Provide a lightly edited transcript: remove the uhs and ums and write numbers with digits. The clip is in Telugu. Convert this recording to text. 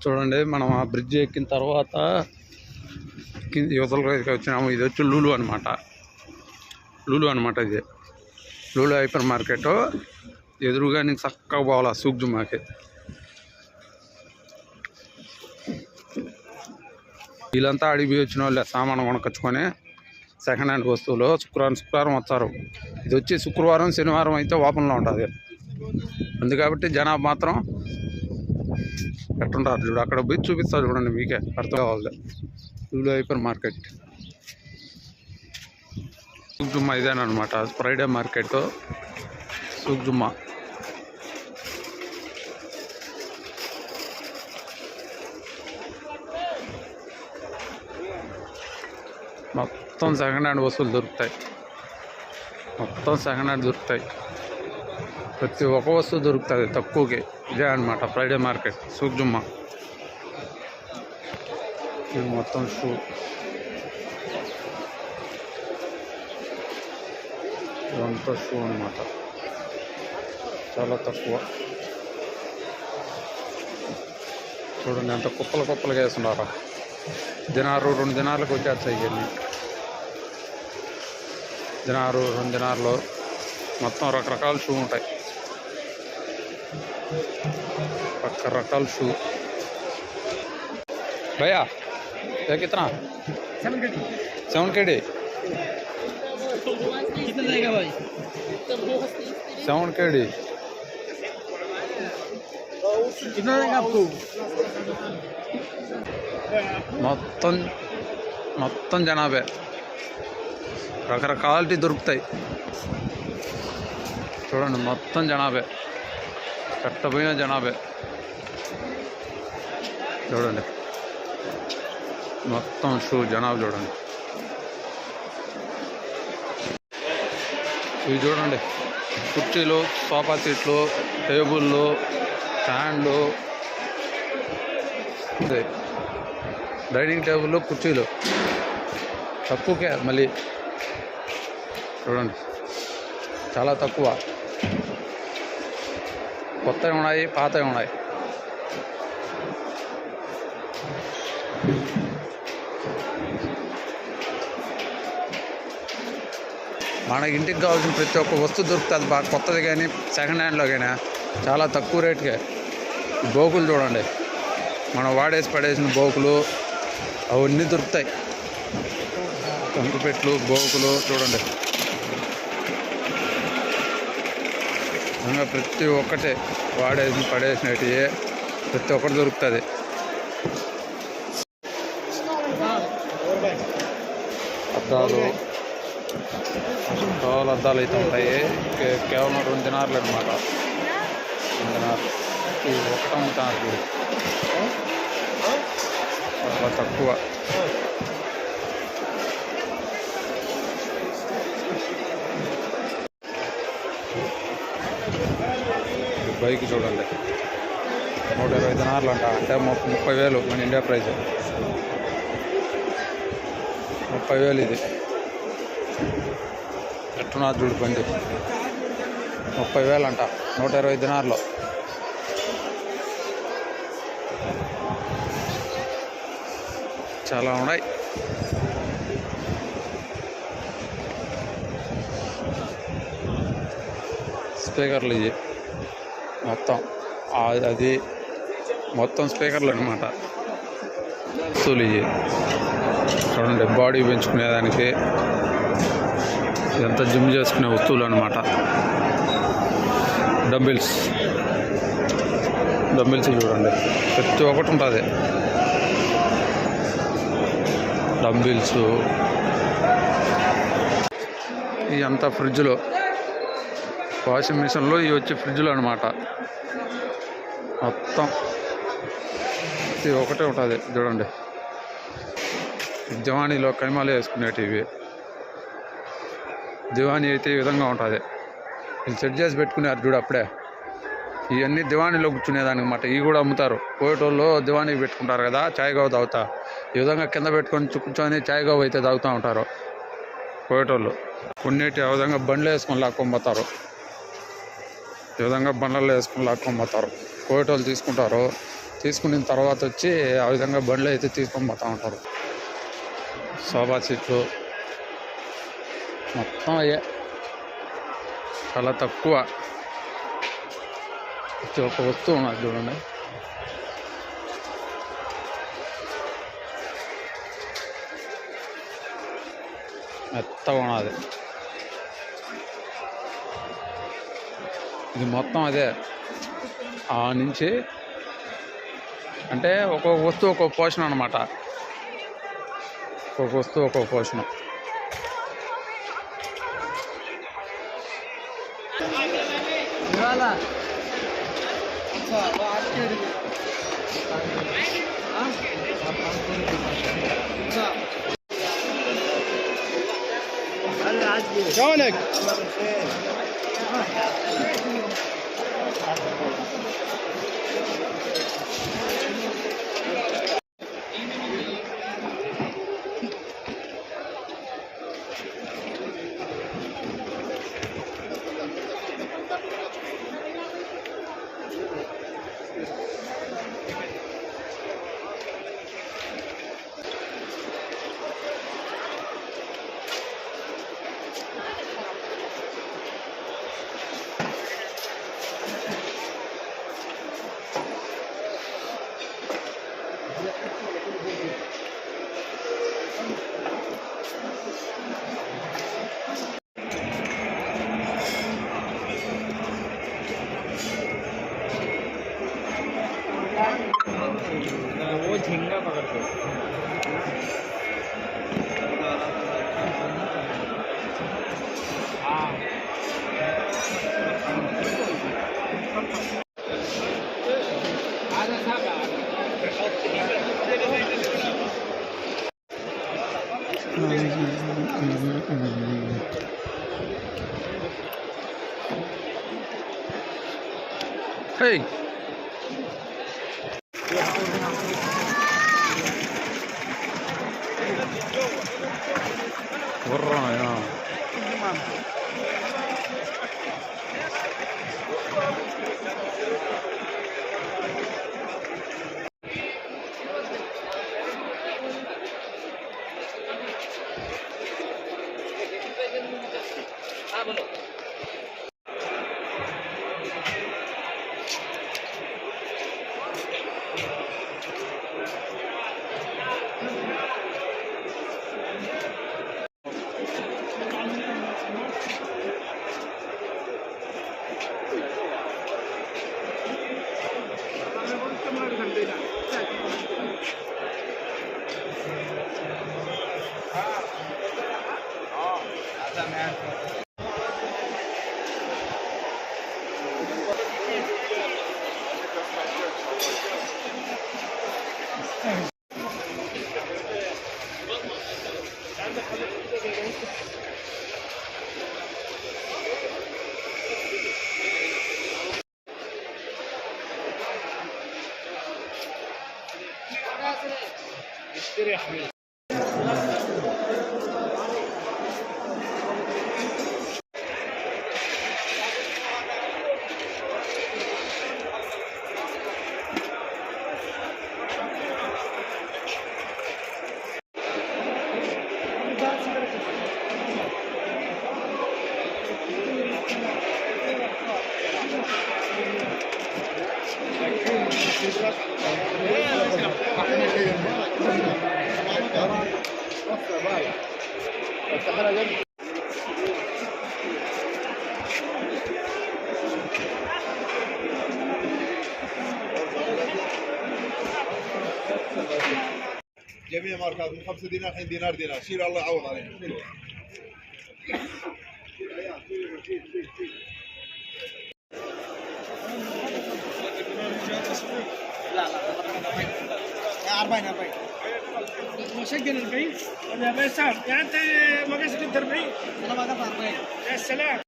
చూడండి, మనం ఆ బ్రిడ్జ్ ఎక్కిన తర్వాత యువతల రైతుకి వచ్చినాము. ఇది వచ్చి లూలు అనమాట. ఇది లూలు హైపర్ మార్కెట్. ఎదురుగా నీకు చక్కగా పోవాలా సూక్జుమాకి. వీళ్ళంతా అడిగి వచ్చిన వాళ్ళే సామాను కొనుకొచ్చుకొని సెకండ్ హ్యాండ్ వస్తువులు శుక్రవారం వస్తారు. ఇది వచ్చి శుక్రవారం శనివారం అయితే ఓపెన్లో ఉంటుంది. అందుకాబట్టి జనాభా మాత్రం ఎట్టుంటారు చూడు. అక్కడ పోయి చూపిస్తారు చూడండి, మీకే అర్థం కావాలి. లూలు హైపర్ మార్కెట్ సూక్జుమ్మా ఇదేనమాట. ఫ్రైడే మార్కెట్ సూక్జుమ్మా. మొత్తం సెకండ్ హ్యాండ్ వస్తువులు దొరుకుతాయి. ప్రతి ఒక్క వస్తువు దొరుకుతుంది తక్కువకి. ఇదే అనమాట ఫ్రైడే మార్కెట్ సూక్జుమ్మా. ఇది మొత్తం షూ. ఇదంతా షూ అనమాట. చాలా తక్కువ. చూడండి ఎంత కుప్పలుగా వేస్తున్నారా. దినారు 2 దినాలకు వచ్చేస్తాయి. ఇవన్నీ దినారు 2 దినార్లు మొత్తం రకరకాల షూ ఉంటాయి. రకరకాల షూ. భయ్యా కిतना 7 KD 7 KD మొత్తం జనాభే. రకరకాలిటీ దొరుకుతాయి. చూడండి మొత్తం జనాభే, కట్టపోయిన జనాభే. చూడండి మొత్తం షూ జనాభా. చూడండి ఇవి చూడండి, కుర్చీలు, సోఫా సెట్లు, టేబుళ్ళు, ఫ్యాన్లు, డైనింగ్ టేబుల్, కుర్చీలు తక్కువకే. మళ్ళీ చూడండి చాలా తక్కువ. కొత్తవి ఉన్నాయి, పాతవి ఉన్నాయి. మనకి ఇంటికి కావాల్సిన ప్రతి ఒక్క వస్తువు దొరుకుతుంది. బాగా కొత్తది కానీ సెకండ్ హ్యాండ్లో కానీ చాలా తక్కువ రేటుకే. బోకులు చూడండి, మనం వాడేసి పడేసిన బోకులు అవన్నీ దొరుకుతాయి. కంకుపెట్లు, బోకులు చూడండి. ఇంకా ప్రతి ఒక్కటే వాడేసి పడేసినవి ప్రతి ఒక్కటి దొరుకుతుంది. అద్దాలు అయితే ఉంటాయి. కేవలం 2 దినార్లు అనమాట. 2 దినార్లు ఇవి ఒకటి అమ్ముతున్నారు చూడు. చాలా తక్కువ. బైక్ చూడండి, 120 దినార్లు అంట. అంటే 30,000 మన ఇండియా ప్రైజ్. 30,000 ఇది. ఎట్టున్నారు చూడు బండి. 30,000 అంట 120 దినార్లో. చాలా ఉన్నాయి. స్పీకర్లు ఇవి మొత్తం. అది మొత్తం స్పీకర్లు అనమాట. వస్తువులు ఇవి చూడండి, బాడీ పెంచుకునేదానికి, ఇదంతా జిమ్ చేసుకునే వస్తువులు అనమాట. డంబిల్స్ చూడండి, ప్రతి ఒక్కటి ఉంటుంది. డంబిల్స్ ఇదంతా ఫ్రిడ్జ్లో, వాషింగ్ మిషన్లో ఇవి వచ్చి ఫ్రిడ్జ్లో అనమాట. మొత్తం ఇది ఒకటే ఉంటుంది చూడండి. దివాణీలో కైమాలు వేసుకునేటివి. దివాణీ అయితే ఈ విధంగా ఉంటుంది. వీళ్ళు సెట్ చేసి పెట్టుకున్నారు చూడు అప్పుడే. ఇవన్నీ దివాణీలో కూర్చునేదానమాట. ఇవి కూడా అమ్ముతారు. పోయేటోళ్ళు దివాణీ పెట్టుకుంటారు కదా, చాయ్ గావ తాగుతా. ఈ విధంగా కింద పెట్టుకొని కూర్చొని చాయ్ గావ అయితే తాగుతూ ఉంటారు పోయేటోళ్ళు. కొన్నిటి ఆ విధంగా బండ్లు వేసుకొని లాక్కొని పోతారు. ఈ విధంగా బండ్లలో వేసుకొని లాక్కొని పోతారు. పోయేటోళ్ళు తీసుకుంటారు. తీసుకున్న తర్వాత వచ్చి ఆ విధంగా బండ్లు అయితే తీసుకొని పోతూ ఉంటారు. సోఫా సెట్లు మొత్తం అయ్యే చాలా తక్కువ. ప్రతి ఒక్క వస్తువు ఉన్నది చూడండి. మెత్తగా ఉన్నది. ఇది మొత్తం అదే ఆ నుంచి అంటే ఒక్కొక్క వస్తువు ఒక్కొక్క పోషణ అన్నమాట. ఒక్కొక్క వస్తువు ఒక్కొక్క పోషణ. شلونك؟ वो झींगा पकड़ते Hey. Warna. اشتري يا حبيبي. جميع ماركات من 5 دينار الحين دينار شيل الله يعوض عليك. لا 40 مسجل 40 يا بيسام يعني انت ما قصدك 40 انا ما قطع 40 يا سلام.